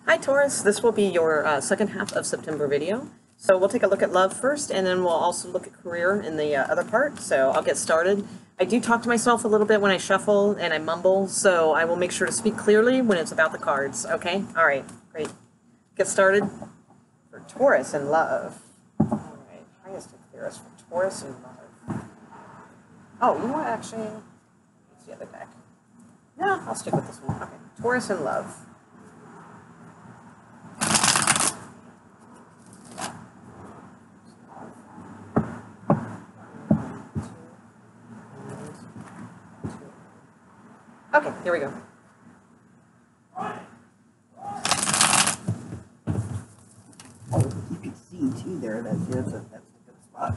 Hi Taurus, this will be your second half of September video. So we'll take a look at love first, and then we'll also look at career in the other part. So I'll get started. I do talk to myself a little bit when I shuffle and I mumble, so I will make sure to speak clearly when it's about the cards, okay? All right, great. Get started for Taurus in love. All right, highest and clearest for Taurus in love. Oh, you know what, actually, it's the other deck. No, I'll stick with this one. Okay, Taurus in love. Okay, here we go. Oh, you can see too there. That's a good spot.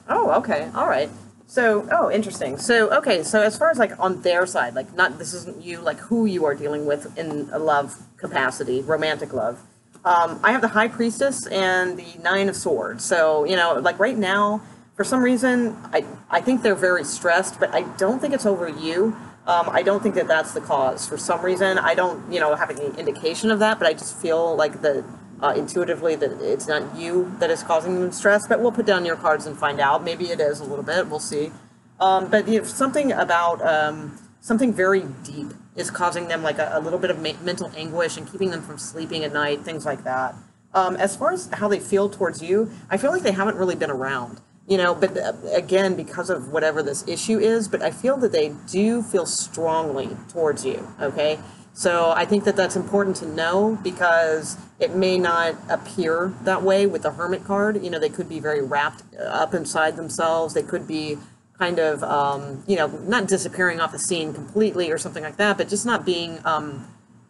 Oh, okay, all right. So, oh, interesting. So, okay, so as far as like on their side, like not this isn't you, like who you are dealing with in a love capacity, romantic love. I have the High Priestess and the Nine of Swords. So, you know, like right now, for some reason, I think they're very stressed, but I don't think it's over you. I don't think that that's the cause. For some reason, I don't, you know, have any indication of that, but I just feel like the intuitively that it's not you that is causing them stress. But we'll put down your cards and find out. Maybe it is a little bit. We'll see. But you know, something about something very deep is causing them like a little bit of mental anguish and keeping them from sleeping at night, things like that. As far as how they feel towards you, I feel like they haven't really been around, you know, but again, because of whatever this issue is, but I feel that they do feel strongly towards you, okay? So I think that that's important to know because it may not appear that way with the Hermit card. You know, they could be very wrapped up inside themselves. They could be kind of, you know, not disappearing off the scene completely or something like that, but just not being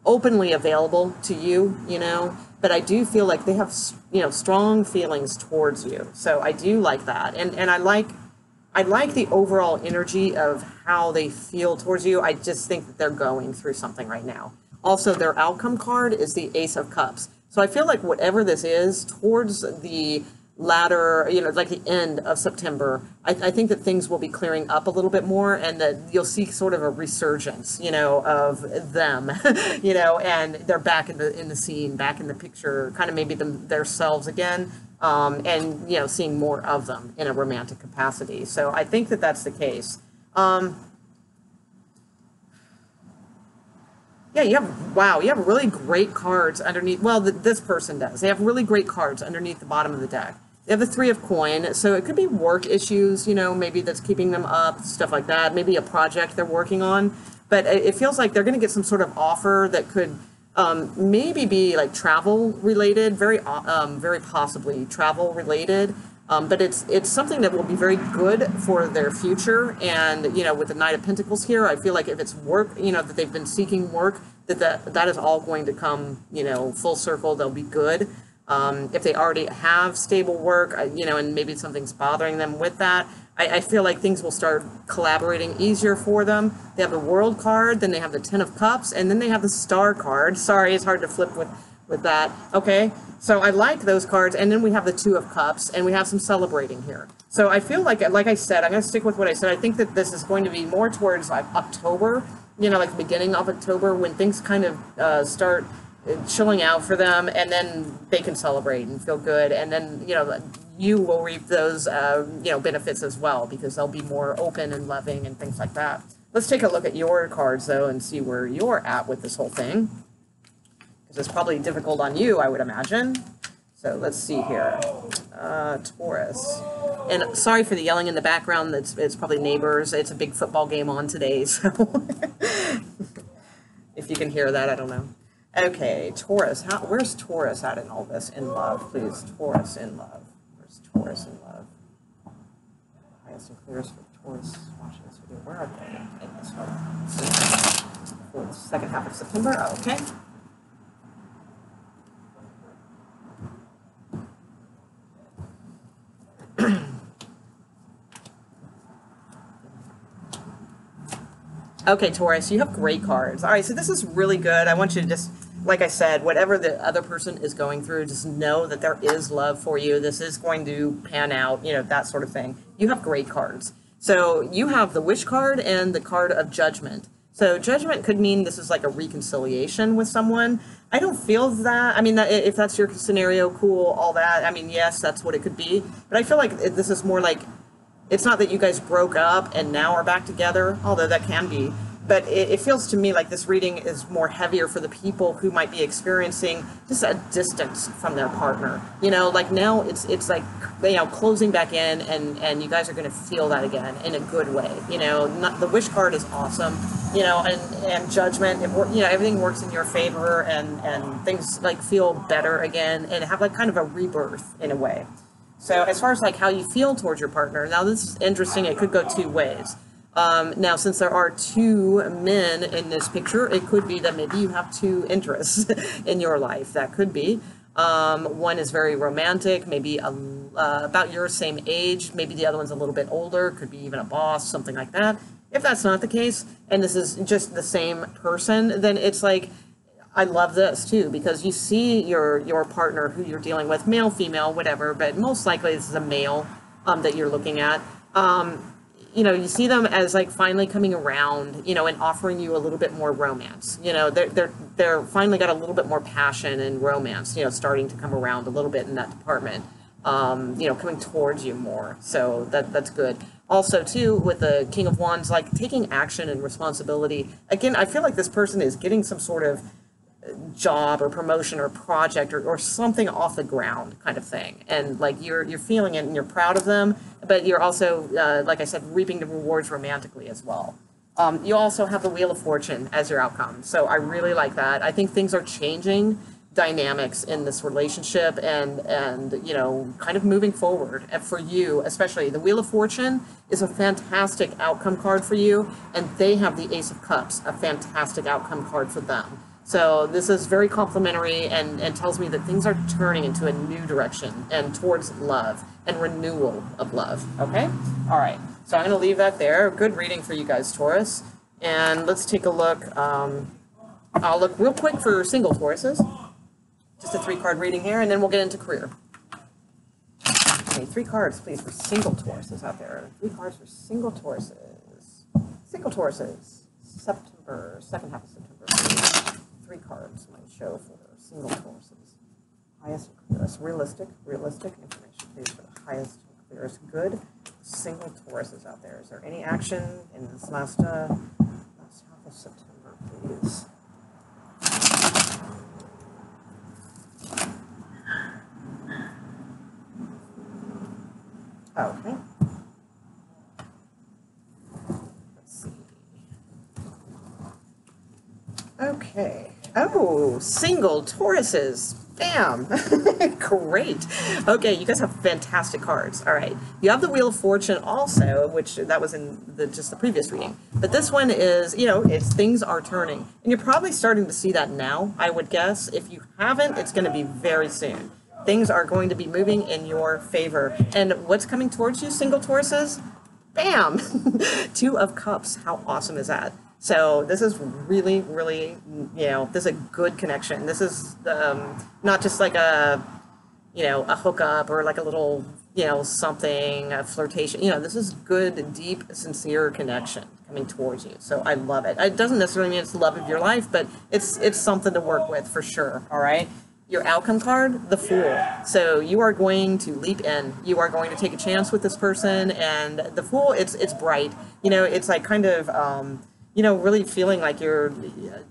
openly available to you, you know. But I do feel like they have, you know, strong feelings towards you. So I do like that. And I like the overall energy of how they feel towards you. I just think that they're going through something right now. Also, their outcome card is the Ace of Cups. So I feel like whatever this is, towards the latter, you know, like the end of September, I think that things will be clearing up a little bit more and that you'll see sort of a resurgence, you know, of them, you know, and they're back in the scene, back in the picture, kind of maybe themselves again, and, you know, seeing more of them in a romantic capacity. So I think that that's the case. Yeah, you have, wow, you have really great cards underneath. Well, this person does. They have really great cards underneath the bottom of the deck. They have the Three of Coin, so it could be work issues, you know, maybe that's keeping them up, stuff like that. Maybe a project they're working on. But it feels like they're going to get some sort of offer that could maybe be like travel related, very possibly travel related. But it's something that will be very good for their future. And, you know, with the Knight of Pentacles here, I feel like if it's work, you know, that they've been seeking work, that is all going to come, you know, full circle. They'll be good. If they already have stable work, you know, and maybe something's bothering them with that, I feel like things will start collaborating easier for them. They have the World card, then they have the Ten of Cups, and then they have the Star card. Sorry, it's hard to flip with that. Okay, so I like those cards, and then we have the Two of Cups, and we have some celebrating here. So I feel like I said, I'm going to stick with what I said. I think that this is going to be more towards like October, you know, like the beginning of October, when things kind of start chilling out for them, and then they can celebrate and feel good, and then, you know, you will reap those, you know, benefits as well, because they'll be more open and loving and things like that. Let's take a look at your cards, though, and see where you're at with this whole thing, because it's probably difficult on you, I would imagine. So let's see here. Taurus. And sorry for the yelling in the background. It's probably neighbors. It's a big football game on today, so if you can hear that, I don't know. Okay, Taurus. Where's Taurus at in all this? In love, please. Taurus in love. Where's Taurus in love? Highest and clearest for Taurus watching this video. Where are they in this one? For the second half of September. Oh, okay. Okay, Taurus, you have great cards. All right, so this is really good. I want you to just like I said, whatever the other person is going through, just know that there is love for you. This is going to pan out, you know, that sort of thing. You have great cards. So you have the Wish card and the card of Judgment. So Judgment could mean this is like a reconciliation with someone. I don't feel that. I mean, if that's your scenario, cool, all that. I mean, yes, that's what it could be. But I feel like this is more like, it's not that you guys broke up and now are back together, although that can be. But it feels to me like this reading is more heavier for the people who might be experiencing just a distance from their partner. You know, like now it's like, you know, closing back in, and you guys are going to feel that again in a good way. You know, the Wish card is awesome. You know, and Judgment, you know, everything works in your favor, and things like feel better again, and have like kind of a rebirth in a way. So as far as like how you feel towards your partner, now this is interesting. It could go two ways. Now, since there are two men in this picture, it could be that maybe you have two interests in your life. That could be. One is very romantic, maybe about your same age. Maybe the other one's a little bit older, could be even a boss, something like that. If that's not the case, and this is just the same person, then it's like, I love this too, because you see your partner who you're dealing with, male, female, whatever, but most likely this is a male that you're looking at. You know, you see them as like finally coming around, you know, and offering you a little bit more romance. You know, they're finally got a little bit more passion and romance, you know, starting to come around a little bit in that department. You know, coming towards you more. So that's good. Also, too, with the King of Wands, like taking action and responsibility. Again, I feel like this person is getting some sort of job or promotion or project or something off the ground kind of thing, and like you're feeling it and you're proud of them, but you're also like I said, reaping the rewards romantically as well. You also have the Wheel of Fortune as your outcome, so I really like that. I think things are changing dynamics in this relationship, and you know, kind of moving forward. And for you especially, the Wheel of Fortune is a fantastic outcome card for you, and they have the Ace of Cups, a fantastic outcome card for them. So this is very complimentary, and tells me that things are turning into a new direction and towards love and renewal of love. Okay? All right. So I'm going to leave that there. Good reading for you guys, Taurus. And let's take a look. I'll look real quick for single Tauruses. Just a 3-card reading here, and then we'll get into career. Okay, 3 cards, please, for single Tauruses out there. 3 cards for single Tauruses. Single Tauruses. September, second half of September. 3 cards might show for single Tauruses. Highest and clearest. Realistic information, please, for the highest and clearest. Good single Tauruses out there. Is there any action in this last half of September, please? Okay. Let's see. Okay. Oh, single Tauruses. Bam. Great. Okay, you guys have fantastic cards. All right. You have the Wheel of Fortune also, which that was in just the previous reading. But this one is, you know, things are turning. And you're probably starting to see that now, I would guess. If you haven't, it's going to be very soon. Things are going to be moving in your favor. And what's coming towards you, single Tauruses? Bam! 2 of Cups. How awesome is that? So this is really, really, you know, this is a good connection. This is not just like a, you know, a hookup or like a little, you know, something, a flirtation. You know, this is good, deep, sincere connection coming towards you. So I love it. It doesn't necessarily mean it's the love of your life, but it's something to work with for sure. All right. Your outcome card, the Fool. So you are going to leap in. You are going to take a chance with this person, and the Fool, it's bright. You know, it's like kind of, you know, really feeling like you're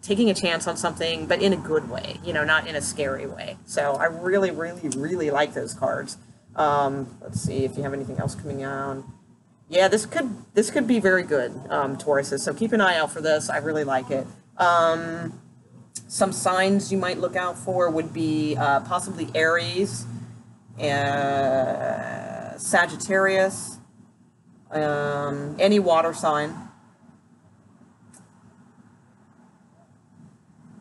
taking a chance on something, but in a good way, you know, not in a scary way. So I really, really, really like those cards. Let's see if you have anything else coming on. Yeah, this could be very good, Tauruses. So keep an eye out for this. I really like it. Some signs you might look out for would be possibly Aries, Sagittarius, any water sign.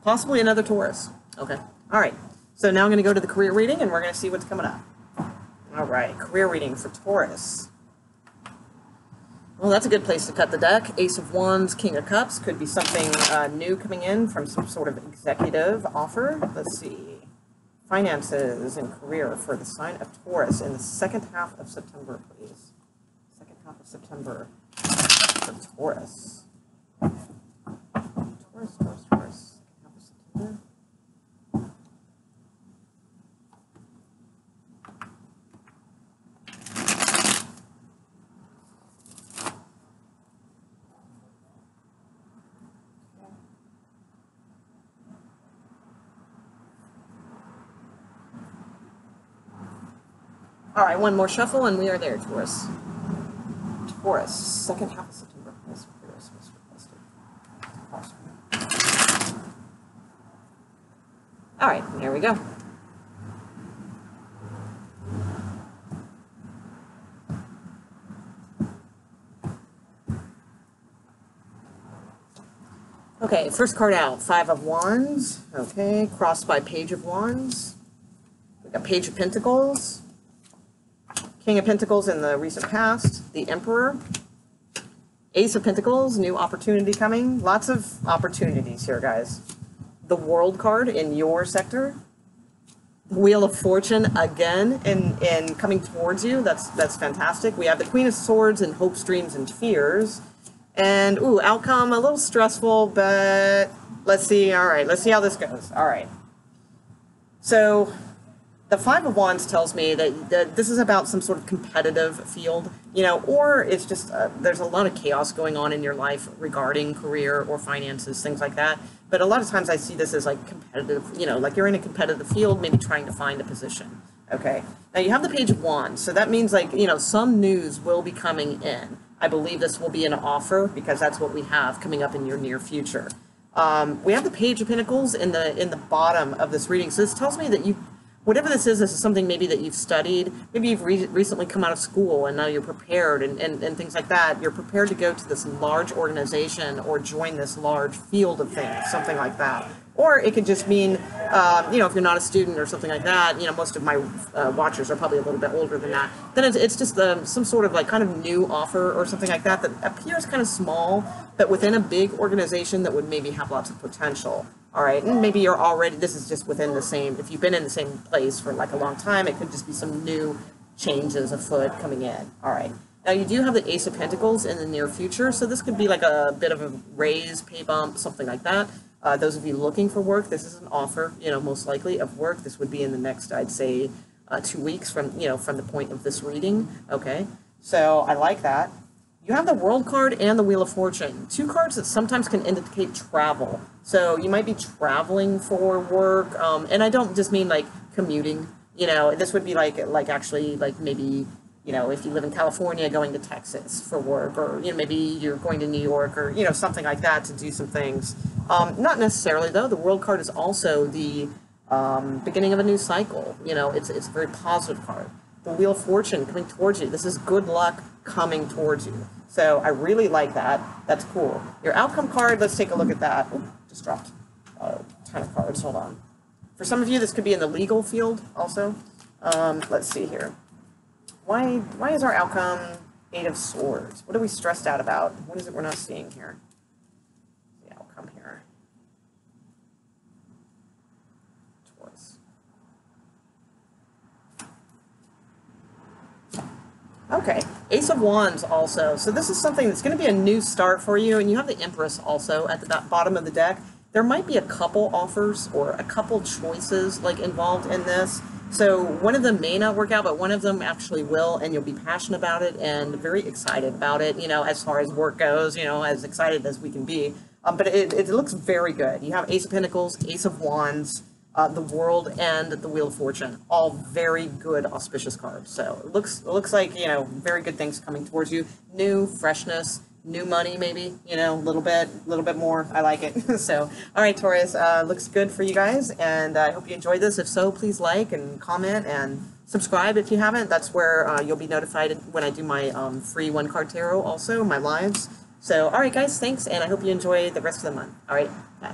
Possibly another Taurus. Okay. All right. So now I'm going to go to the career reading, and we're going to see what's coming up. All right. Career reading for Taurus. Well, that's a good place to cut the deck. Ace of Wands, King of Cups. Could be something new coming in from some sort of executive offer. Let's see. Finances and career for the sign of Taurus in the second half of September, please. Second half of September for Taurus. Taurus. Second half of September. All right, one more shuffle, and we are there, Taurus. Taurus, second half of September. Yes, Taurus was requested. All right, there we go. Okay, first card out, Five of Wands. Okay, crossed by Page of Wands. We got Page of Pentacles. King of Pentacles in the recent past, the Emperor, Ace of Pentacles, new opportunity coming. Lots of opportunities here, guys. The World card in your sector. Wheel of Fortune again in coming towards you. That's fantastic. We have the Queen of Swords and hopes, dreams, and fears. And, ooh, outcome a little stressful, but let's see. All right, let's see how this goes. All right. So the Five of Wands tells me that this is about some sort of competitive field, you know, or it's just there's a lot of chaos going on in your life regarding career or finances, things like that. But a lot of times I see this as like competitive, you know, like you're in a competitive field, maybe trying to find a position. Okay. Now you have the Page of Wands, so that means like, you know, some news will be coming in. I believe this will be an offer because that's what we have coming up in your near future. We have the Page of Pentacles in the bottom of this reading. So this tells me that whatever this is something maybe that you've studied. Maybe you've recently come out of school and now you're prepared and things like that. You're prepared to go to this large organization or join this large field of things, something like that. Or it could just mean, you know, if you're not a student or something like that, you know, most of my watchers are probably a little bit older than that, then it's just some sort of like kind of new offer or something like that that appears kind of small, but within a big organization that would maybe have lots of potential. All right, and maybe you're already, this is just within the same, if you've been in the same place for like a long time, it could just be some new changes afoot coming in. All right, now you do have the Ace of Pentacles in the near future, so this could be like a bit of a raise, pay bump, something like that. Those of you looking for work, this is an offer, you know, most likely of work. This would be in the next, I'd say, 2 weeks from, you know, from the point of this reading. Okay, so I like that. You have the World card and the Wheel of Fortune, two cards that sometimes can indicate travel. So you might be traveling for work, and I don't just mean like commuting. You know, this would be like actually like maybe, you know, if you live in California, going to Texas for work, or, you know, maybe you're going to New York, or, you know, something like that to do some things. Not necessarily though. The World card is also the beginning of a new cycle. You know, it's a very positive card. The Wheel of Fortune coming towards you. This is good luck coming towards you. So I really like that. That's cool. Your outcome card, let's take a look at that. Ooh, just dropped a ton of cards. Hold on. For some of you, this could be in the legal field also. Let's see here. Why is our outcome Eight of Swords? What are we stressed out about? What is it we're not seeing here? The outcome here. Taurus. Okay, Ace of Wands also. So this is something that's going to be a new start for you, and you have the Empress also at the bottom of the deck. There might be a couple offers or a couple choices like involved in this. So one of them may not work out, but one of them actually will, and you'll be passionate about it and very excited about it, you know, as far as work goes, you know, as excited as we can be. But it looks very good. You have Ace of Pentacles, Ace of Wands, the World, and the Wheel of Fortune, all very good auspicious cards. So it looks like, you know, very good things coming towards you. New freshness, new money, maybe, you know, a little bit more. I like it. So, all right, Taurus, looks good for you guys, and I hope you enjoyed this. If so, please like and comment and subscribe if you haven't. That's where you'll be notified when I do my free one-card tarot, also my lives. So, all right, guys, thanks, and I hope you enjoy the rest of the month. All right, bye.